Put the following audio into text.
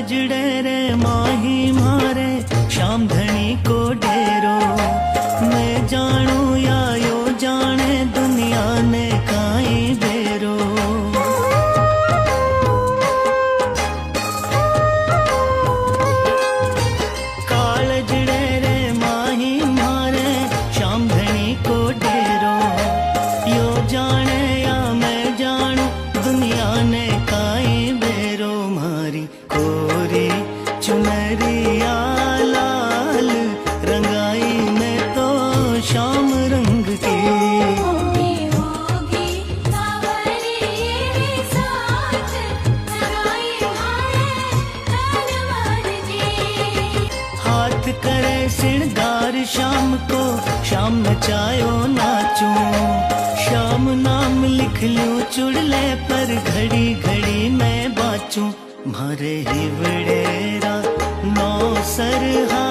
जड़े रे माही मारे श्याम धनी को डेरो। मैं जानू या यो जाने दुनिया ने काई बेरो। काल जड़े रे माही मारे श्याम धनी को डेरो। यो जाने या मैं जानू दुनिया ने काई बेरो। मारी कोरी चुनरिया लाल रंगाई में तो श्याम रंग की। हाथ करे श्रृंगार श्याम को श्याम नचायो नाचूं। श्याम नाम लिख लूं चुड़ले पर घड़ी घड़ी मैं बाचूं। मारे हिवड़ेरा नौ सरहा